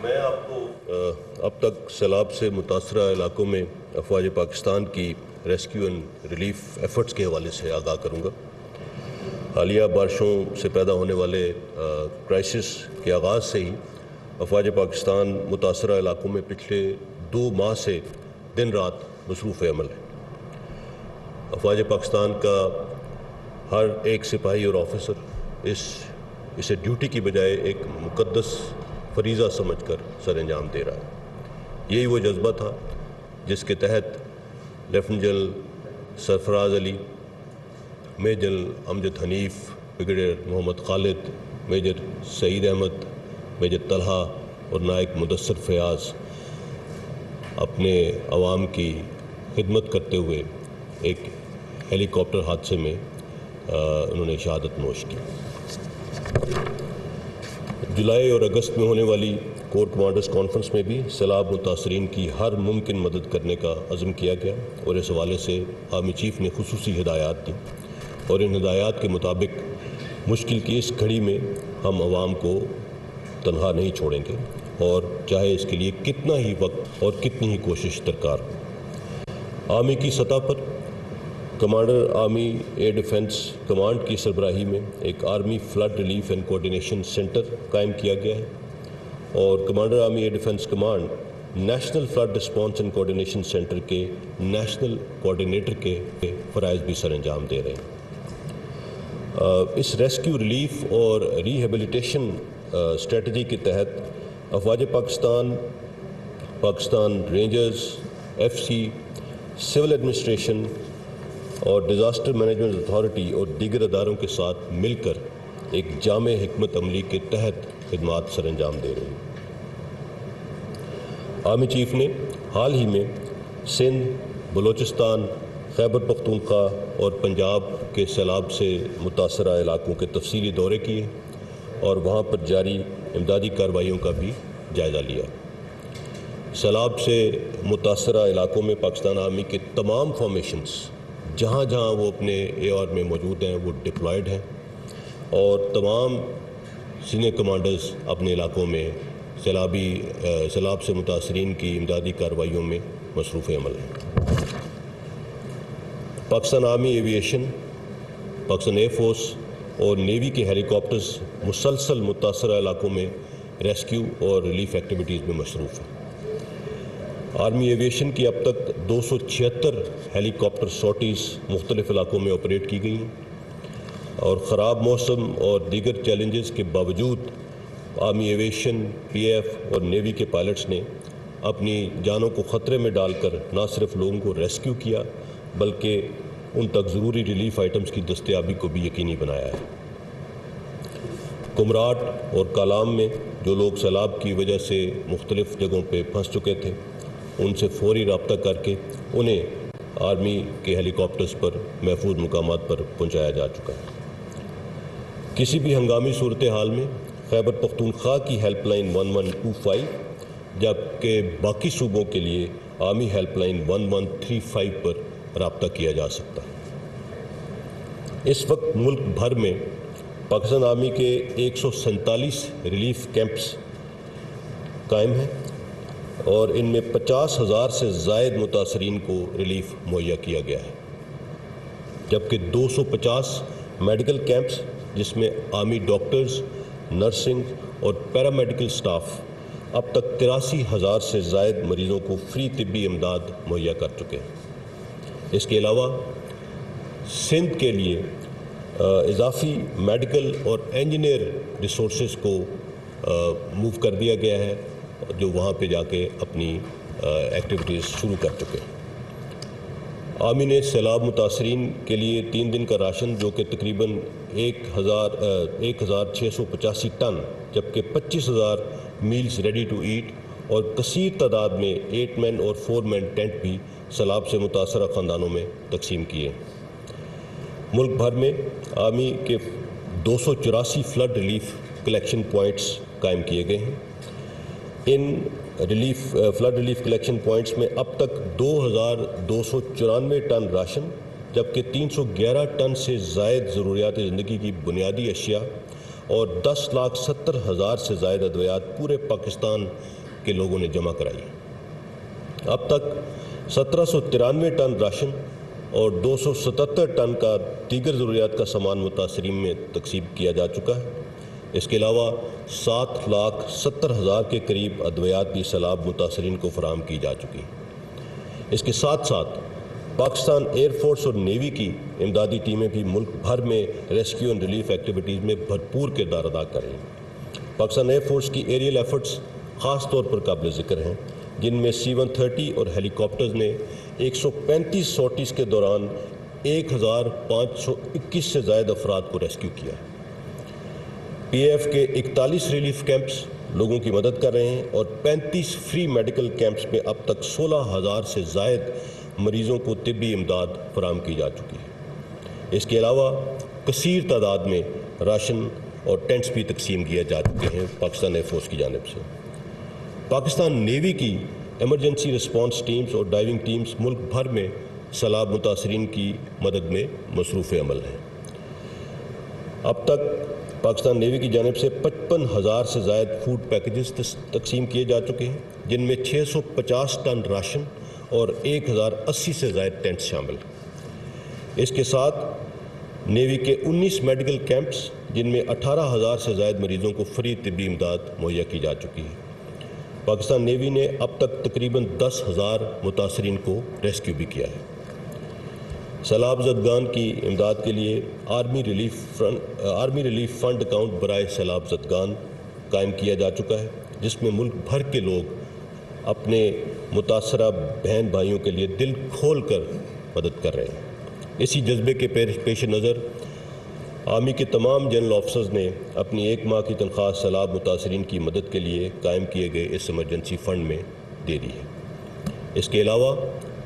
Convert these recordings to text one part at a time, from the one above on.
میں آپ کو اب تک سیلاب سے متاثرہ علاقوں میں افواج پاکستان کی ریسکیو اینڈ ریلیف ایفرٹس کے حوالے سے آگاہ کروں گا۔ حالیہ بارشوں سے پیدا ہونے والے کرائسس کے آغاز سے ہی افواج پاکستان متاثرہ علاقوں میں پچھلے 2 ماہ سے دن رات مصروف عمل ہے۔ افواج پاکستان کا ہر ایک سپاہی اور آفیسر اسے ڈیوٹی کی بجائے ایک مقدس فریضہ سمجھ کر سر انجام دے رہا ہے۔ یہی وہ جذبہ تھا جس کے تحت لیفٹیننٹ جنرل سرفراز علی، میجر جنرل امجد حنیف، بریگیڈیئر محمد خالد، میجر سعید احمد، میجر طلحہ اور نائک مدثر فیاض اپنے عوام کی خدمت کرتے ہوئے ایک ہیلی کاپٹر حادثے میں انہوں نے شہادت نوش کی۔ جولائی اور اگست میں ہونے والی کور کمانڈرز کانفرنس میں بھی سیلاب متاثرین کی ہر ممکن مدد کرنے کا عزم کیا گیا اور اس حوالے سے آرمی چیف نے خصوصی ہدایات دی، اور ان ہدایات کے مطابق مشکل کی اس گھڑی میں ہم عوام کو تنہا نہیں چھوڑیں گے، اور چاہے اس کے لیے کتنا ہی وقت اور کتنی ہی کوشش درکار ہو۔ آرمی کی سطح پر commander army air defence command کی سربراہی میں ایک army flood relief and coordination centre قائم کیا گیا ہے، اور commander army air defence command national flood response and coordination centre کے نیشنل کوارڈینیٹر کے فرائض بھی سر انجام دے رہے ہیں۔ اس ریسکیو ریلیف اور ریہیبلیٹیشن اسٹریٹجی کے تحت افواج Pakistan, Pakistan rangers, F C, civil administration اور ڈیزاسٹر مینجمنٹ اتھارٹی اور دیگر اداروں کے ساتھ مل کر ایک جامع حکمت عملی کے تحت خدمات سر انجام دے رہی ہیں۔ آرمی چیف نے حال ہی میں سندھ، بلوچستان، خیبر پختونخوا اور پنجاب کے سیلاب سے متاثرہ علاقوں کے تفصیلی دورے کیے اور وہاں پر جاری امدادی کارروائیوں کا بھی جائزہ لیا۔ سیلاب سے متاثرہ علاقوں میں پاکستان آرمی کے تمام فارمیشنز جہاں جہاں وہ اپنے اے آر میں موجود ہیں وہ ڈپلائیڈ ہیں، اور تمام سینئر کمانڈرز اپنے علاقوں میں سیلاب سے متاثرین کی امدادی کارروائیوں میں مصروف عمل ہیں۔ Pakistan army aviation, Pakistan air force اور نیوی کے ہیلی کاپٹرز مسلسل متاثرہ علاقوں میں ریسکیو اور ریلیف ایکٹیویٹیز میں مصروف ہیں۔ آرمی ایویشن کی اب تک 276 ہیلی کاپٹر سارٹیز مختلف علاقوں میں آپریٹ کی گئی ہیں، اور خراب موسم اور دیگر چیلنجز کے باوجود آرمی ایویشن، پی ایف اور نیوی کے پائلٹس نے اپنی جانوں کو خطرے میں ڈال کر نہ صرف لوگوں کو ریسکیو کیا بلکہ ان تک ضروری ریلیف آئٹمز کی دستیابی کو بھی یقینی بنایا ہے۔ کمراٹ اور کالام میں جو لوگ سیلاب کی وجہ سے مختلف جگہوں پہ پھنس چکے تھے، ان سے فوری رابطہ کر کے انہیں آرمی کے ہیلی کاپٹرز پر محفوظ مقامات پر پہنچایا جا چکا ہے۔ کسی بھی ہنگامی صورتحال میں خیبر پختونخوا کی ہیلپ لائن 1125 جبکہ باقی صوبوں کے لیے آرمی ہیلپ لائن 1135 پر رابطہ کیا جا سکتا ہے۔ اس وقت ملک بھر میں پاکستان آرمی کے 147 ریلیف کیمپس قائم ہیں، اور ان میں 50,000 سے زائد متاثرین کو ریلیف مہیا کیا گیا ہے، جبکہ 250 میڈیکل کیمپس جس میں آرمی ڈاکٹرز، نرسنگ اور پیرامیڈیکل سٹاف اب تک 83,000 سے زائد مریضوں کو فری طبی امداد مہیا کر چکے ہیں۔ اس کے علاوہ سندھ کے لیے اضافی میڈیکل اور انجینئر ریسورسز کو موو کر دیا گیا ہے، جو وہاں پہ جا کے اپنی ایکٹیویٹیز شروع کر چکے ہیں۔ آرمی نے سیلاب متاثرین کے لیے 3 دن کا راشن جو کہ تقریباً 1,685 ٹن جبکہ 25,000 میلز ریڈی ٹو ایٹ اور کثیر تعداد میں 8 مین اور 4 مین ٹینٹ بھی سیلاب سے متاثرہ خاندانوں میں تقسیم کیے۔ ملک بھر میں آرمی کے 284 فلڈ ریلیف کلیکشن پوائنٹس قائم کیے گئے ہیں۔ ان فلڈ ریلیف کلیکشن پوائنٹس میں اب تک 2,294 ٹن راشن جبکہ 311 ٹن سے زائد ضروریات زندگی کی بنیادی اشیاء اور 10,70,000 سے زائد ادویات پورے پاکستان کے لوگوں نے جمع کرائی۔ اب تک 1793 ٹن راشن اور 277 ٹن کا دیگر ضروریات کا سامان متاثرین میں تقسیم کیا جا چکا ہے۔ اس کے علاوہ 7,70,000 کے قریب ادویات بھی سیلاب متاثرین کو فراہم کی جا چکی ہیں۔ اس کے ساتھ ساتھ پاکستان ایئر فورس اور نیوی کی امدادی ٹیمیں بھی ملک بھر میں ریسکیو اینڈ ریلیف ایکٹیویٹیز میں بھرپور کردار ادا کر رہی ہیں۔ پاکستان ایئر فورس کی ایریل ایفرٹس خاص طور پر قابل ذکر ہیں، جن میں C-130 اور ہیلی کاپٹرز نے 135 سارٹیز کے دوران 1,521 سے زائد افراد کو ریسکیو کیا ہے۔ پی ایف کے 41 ریلیف کیمپس لوگوں کی مدد کر رہے ہیں اور 35 فری میڈیکل کیمپس میں اب تک 16,000 سے زائد مریضوں کو طبی امداد فراہم کی جا چکی ہے۔ اس کے علاوہ کثیر تعداد میں راشن اور ٹینٹس بھی تقسیم کیے جا چکے ہیں پاکستان ایئر فورس کی جانب سے۔ پاکستان نیوی کی ایمرجنسی رسپانس ٹیمز اور ڈائیونگ ٹیمز ملک بھر میں سیلاب متاثرین کی مدد میں مصروف عمل ہیں۔ اب تک پاکستان نیوی کی جانب سے 55,000 سے زائد فوڈ پیکیجز تقسیم کیے جا چکے ہیں، جن میں 650 ٹن راشن اور 1,080 سے زائد ٹینٹس شامل ہیں۔ اس کے ساتھ نیوی کے 19 میڈیکل کیمپس، جن میں 18,000 سے زائد مریضوں کو فری طبی امداد مہیا کی جا چکی ہے۔ پاکستان نیوی نے اب تک تقریباً 10,000 متاثرین کو ریسکیو بھی کیا ہے۔ سیلاب زدگان کی امداد کے لیے آرمی ریلیف فنڈ اکاؤنٹ برائے سیلاب زدگان قائم کیا جا چکا ہے، جس میں ملک بھر کے لوگ اپنے متاثرہ بہن بھائیوں کے لیے دل کھول کر مدد کر رہے ہیں۔ اسی جذبے کے پیش نظر آرمی کے تمام جنرل آفیسرز نے اپنی 1 ماہ کی تنخواہ سیلاب متاثرین کی مدد کے لیے قائم کیے گئے اس ایمرجنسی فنڈ میں دے دی ہے۔ اس کے علاوہ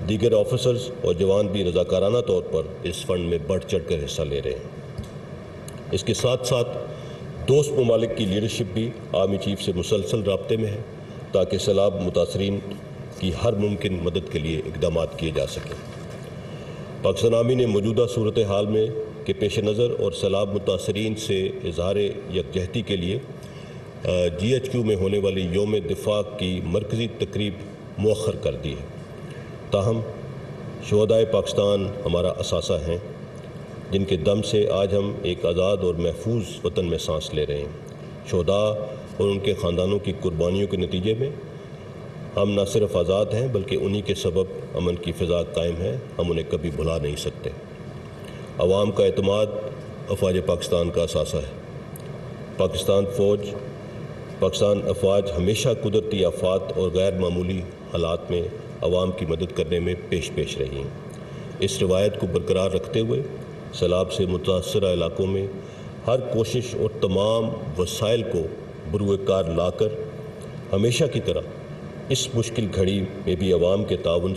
دیگر آفیسرز اور جوان بھی رضاکارانہ طور پر اس فنڈ میں بڑھ چڑھ کر حصہ لے رہے ہیں۔ اس کے ساتھ ساتھ دوست ممالک کی لیڈرشپ بھی آرمی چیف سے مسلسل رابطے میں ہے، تاکہ سیلاب متاثرین کی ہر ممکن مدد کے لیے اقدامات کیے جا سکیں۔ پاکستان آرمی نے موجودہ صورتحال میں کے پیش نظر اور سیلاب متاثرین سے اظہار یکجہتی کے لیے GHQ میں ہونے والی یوم دفاع کی مرکزی تقریب مؤخر کر دی ہے۔ تاہم شہدائے پاکستان ہمارا اثاثہ ہیں، جن کے دم سے آج ہم ایک آزاد اور محفوظ وطن میں سانس لے رہے ہیں۔ شہداء اور ان کے خاندانوں کی قربانیوں کے نتیجے میں ہم نہ صرف آزاد ہیں، بلکہ انہی کے سبب امن کی فضا قائم ہے۔ ہم انہیں کبھی بھلا نہیں سکتے۔ عوام کا اعتماد افواج پاکستان کا اثاثہ ہے۔ پاکستان افواج ہمیشہ قدرتی آفات اور غیر معمولی حالات میں عوام کی مدد کرنے میں پیش رہی ہیں۔ اس روایت کو برقرار رکھتے ہوئے سیلاب سے متاثرہ علاقوں میں ہر کوشش اور تمام وسائل کو بروئے کار لا کر ہمیشہ کی طرح اس مشکل گھڑی میں بھی عوام کے تعاون